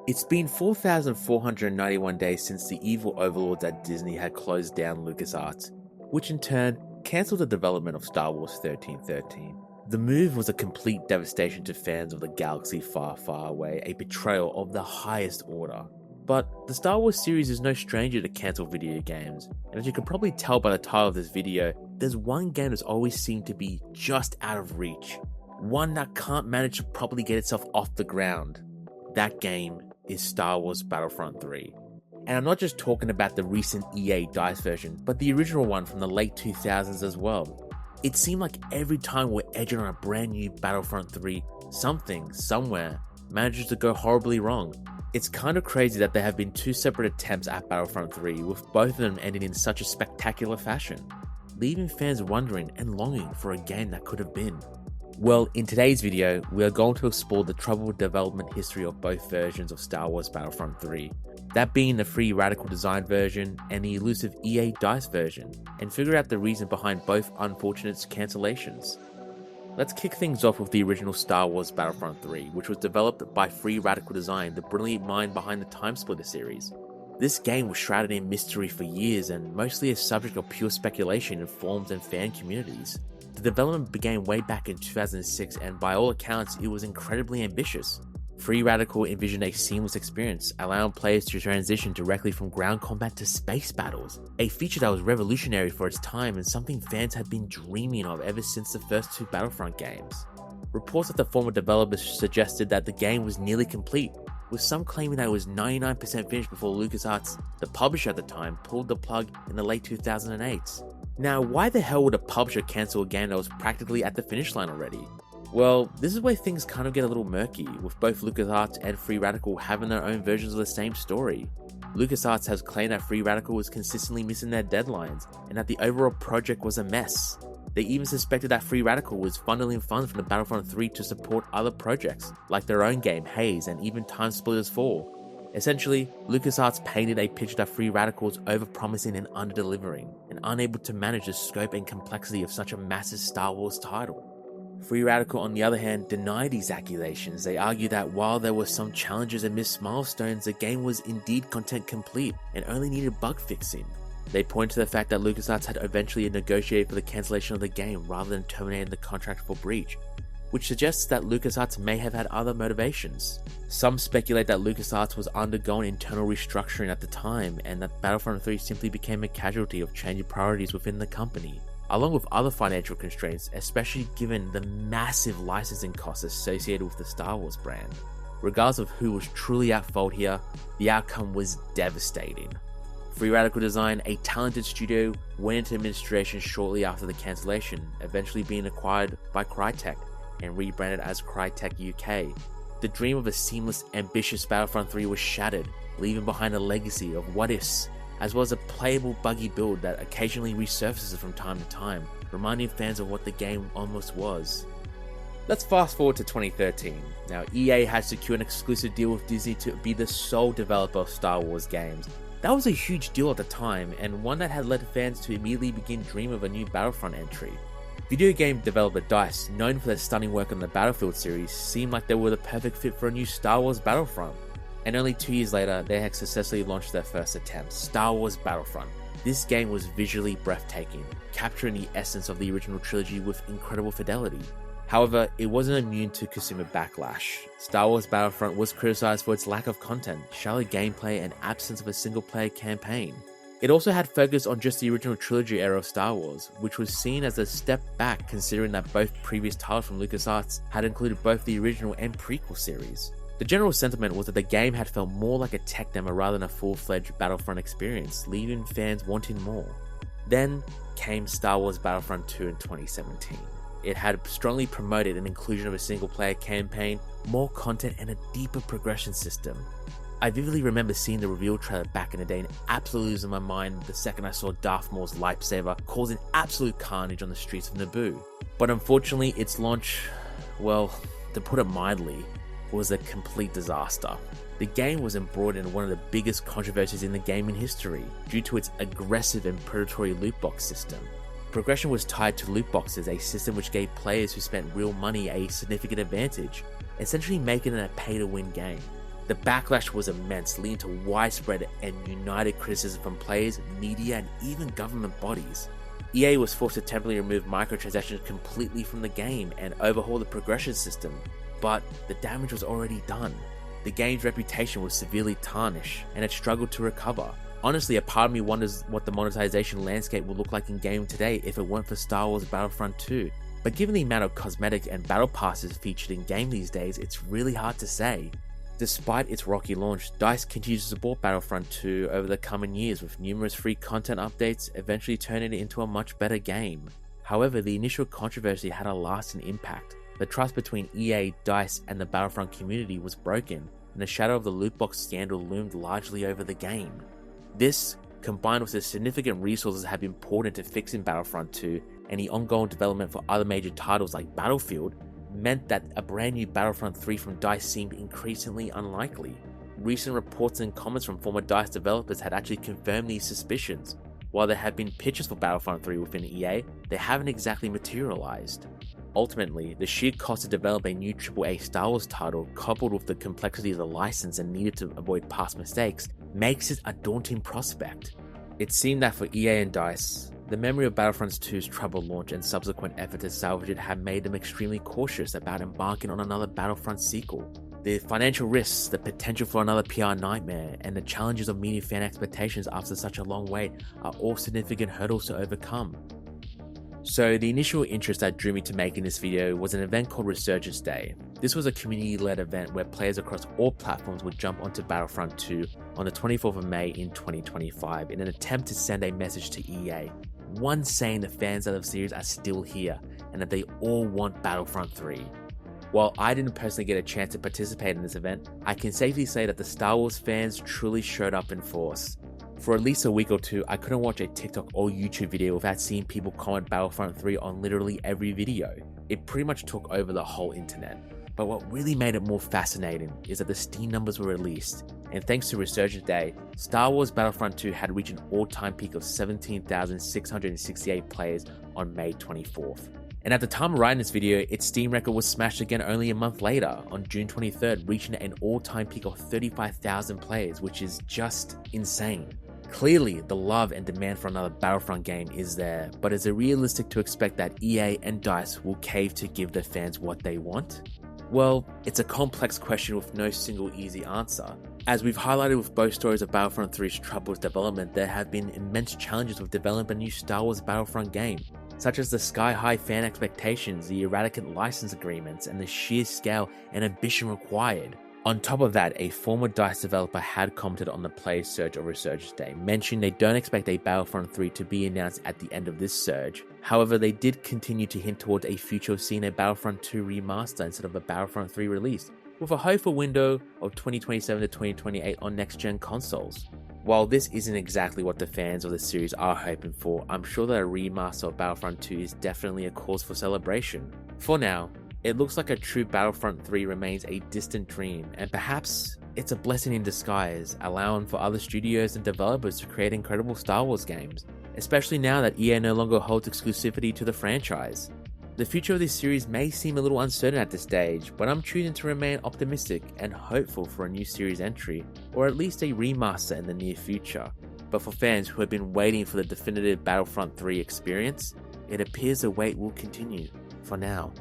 It's been 4,491 days since the evil overlords at Disney had closed down LucasArts, which in turn cancelled the development of Star Wars 1313. The move was a complete devastation to fans of the galaxy far, far away, a betrayal of the highest order. But the Star Wars series is no stranger to cancelled video games, and as you can probably tell by the title of this video, there's one game that's always seemed to be just out of reach. One that can't manage to properly get itself off the ground. That game is Star Wars Battlefront 3. And I'm not just talking about the recent EA DICE version, but the original one from the late 2000s as well. It seemed like every time we're edging on a brand new Battlefront 3, something, somewhere, manages to go horribly wrong. It's kind of crazy that there have been two separate attempts at Battlefront 3, with both of them ending in such a spectacular fashion, leaving fans wondering and longing for a game that could have been. Well, in today's video, we are going to explore the troubled development history of both versions of Star Wars Battlefront 3, that being the free radical design version and the elusive EA DICE version, and figure out the reason behind both unfortunate cancellations. Let's kick things off with the original Star Wars Battlefront 3, which was developed by Free Radical Design, the brilliant mind behind the Timesplitter series. This game was shrouded in mystery for years and mostly a subject of pure speculation in forums and fan communities. The development began way back in 2006 and by all accounts it was incredibly ambitious. Free Radical envisioned a seamless experience, allowing players to transition directly from ground combat to space battles, a feature that was revolutionary for its time and something fans had been dreaming of ever since the first two Battlefront games. Reports of the former developers suggested that the game was nearly complete, with some claiming that it was 99% finished before LucasArts, the publisher at the time, pulled the plug in the late 2008s. Now, why the hell would a publisher cancel a game that was practically at the finish line already? Well, this is where things kind of get a little murky, with both LucasArts and Free Radical having their own versions of the same story. LucasArts has claimed that Free Radical was consistently missing their deadlines, and that the overall project was a mess. They even suspected that Free Radical was funneling funds from the Battlefront 3 to support other projects, like their own game, Haze, and even Timesplitters 4. Essentially, LucasArts painted a picture that Free Radical was overpromising and underdelivering, and unable to manage the scope and complexity of such a massive Star Wars title. Free Radical, on the other hand, denied these accusations. They argued that while there were some challenges and missed milestones, the game was indeed content complete and only needed bug fixing. They point to the fact that LucasArts had eventually negotiated for the cancellation of the game rather than terminating the contract for breach, which suggests that LucasArts may have had other motivations. Some speculate that LucasArts was undergoing internal restructuring at the time and that Battlefront 3 simply became a casualty of changing priorities within the company, along with other financial constraints, especially given the massive licensing costs associated with the Star Wars brand. Regardless of who was truly at fault here, the outcome was devastating. Free Radical Design, a talented studio, went into administration shortly after the cancellation, eventually being acquired by Crytek and rebranded as Crytek UK. The dream of a seamless, ambitious Battlefront 3 was shattered, leaving behind a legacy of what-ifs, as well as a playable buggy build that occasionally resurfaces from time to time, reminding fans of what the game almost was. Let's fast forward to 2013. Now, EA had secured an exclusive deal with Disney to be the sole developer of Star Wars games. That was a huge deal at the time, and one that had led fans to immediately begin dreaming of a new Battlefront entry. Video game developer DICE, known for their stunning work on the Battlefield series, seemed like they were the perfect fit for a new Star Wars Battlefront. And only 2 years later, they had successfully launched their first attempt, Star Wars Battlefront. This game was visually breathtaking, capturing the essence of the original trilogy with incredible fidelity. However, it wasn't immune to consumer backlash. Star Wars Battlefront was criticized for its lack of content, shallow gameplay, and absence of a single-player campaign. It also had focus on just the original trilogy era of Star Wars, which was seen as a step back considering that both previous titles from LucasArts had included both the original and prequel series. The general sentiment was that the game had felt more like a tech demo rather than a full-fledged Battlefront experience, leaving fans wanting more. Then came Star Wars Battlefront II in 2017. It had strongly promoted an inclusion of a single-player campaign, more content, and a deeper progression system. I vividly remember seeing the reveal trailer back in the day and absolutely losing my mind the second I saw Darth Maul's lightsaber causing absolute carnage on the streets of Naboo. But unfortunately, its launch, well, to put it mildly, was a complete disaster. The game was embroiled in one of the biggest controversies in the gaming history due to its aggressive and predatory loot box system. Progression was tied to loot boxes, a system which gave players who spent real money a significant advantage, essentially making it a pay-to-win game. The backlash was immense, leading to widespread and united criticism from players, media, and even government bodies. EA was forced to temporarily remove microtransactions completely from the game and overhaul the progression system, but the damage was already done. The game's reputation was severely tarnished, and it struggled to recover. Honestly, a part of me wonders what the monetization landscape would look like in gaming today if it weren't for Star Wars Battlefront II. But given the amount of cosmetic and battle passes featured in game these days, it's really hard to say. Despite its rocky launch, DICE continues to support Battlefront 2 over the coming years with numerous free content updates, eventually turning it into a much better game. However, the initial controversy had a lasting impact. The trust between EA, DICE, and the Battlefront community was broken, and the shadow of the loot box scandal loomed largely over the game. This, combined with the significant resources that have been poured into fixing Battlefront 2 and the ongoing development for other major titles like Battlefield, meant that a brand new Battlefront 3 from DICE seemed increasingly unlikely. Recent reports and comments from former DICE developers had actually confirmed these suspicions. While there have been pitches for Battlefront 3 within EA, they haven't exactly materialized. Ultimately, the sheer cost to develop a new AAA Star Wars title, coupled with the complexity of the license and needed to avoid past mistakes, makes it a daunting prospect. It seemed that for EA and DICE, the memory of Battlefront 2's troubled launch and subsequent effort to salvage it had made them extremely cautious about embarking on another Battlefront sequel. The financial risks, the potential for another PR nightmare, and the challenges of meeting fan expectations after such a long wait are all significant hurdles to overcome. So the initial interest that drew me to making this video was an event called Resurgence Day. This was a community-led event where players across all platforms would jump onto Battlefront 2 on the 24th of May in 2025 in an attempt to send a message to EA. One saying the fans of the series are still here and that they all want Battlefront 3. While I didn't personally get a chance to participate in this event, I can safely say that the Star Wars fans truly showed up in force. For at least a week or two, I couldn't watch a TikTok or YouTube video without seeing people comment Battlefront 3 on literally every video. It pretty much took over the whole internet. But what really made it more fascinating is that the Steam numbers were released, and thanks to Resurgence Day, Star Wars Battlefront 2 had reached an all-time peak of 17,668 players on May 24th. And at the time of writing this video, its Steam record was smashed again only a month later, on June 23rd, reaching an all-time peak of 35,000 players, which is just insane. Clearly, the love and demand for another Battlefront game is there, but is it realistic to expect that EA and DICE will cave to give their fans what they want? Well, it's a complex question with no single easy answer. As we've highlighted with both stories of Battlefront 3's troubled development, there have been immense challenges with developing a new Star Wars Battlefront game, such as the sky-high fan expectations, the erratic license agreements, and the sheer scale and ambition required. On top of that, a former DICE developer had commented on the player surge of Resurgence Day, mentioning they don't expect a Battlefront 3 to be announced at the end of this surge. However, they did continue to hint towards a future of seeing a Battlefront 2 remaster instead of a Battlefront 3 release, with a hopeful window of 2027 to 2028 on next-gen consoles. While this isn't exactly what the fans of the series are hoping for, I'm sure that a remaster of Battlefront 2 is definitely a cause for celebration. For now, it looks like a true Battlefront 3 remains a distant dream, and perhaps it's a blessing in disguise, allowing for other studios and developers to create incredible Star Wars games, especially now that EA no longer holds exclusivity to the franchise. The future of this series may seem a little uncertain at this stage, but I'm choosing to remain optimistic and hopeful for a new series entry, or at least a remaster in the near future. But for fans who have been waiting for the definitive Battlefront 3 experience, it appears the wait will continue for now.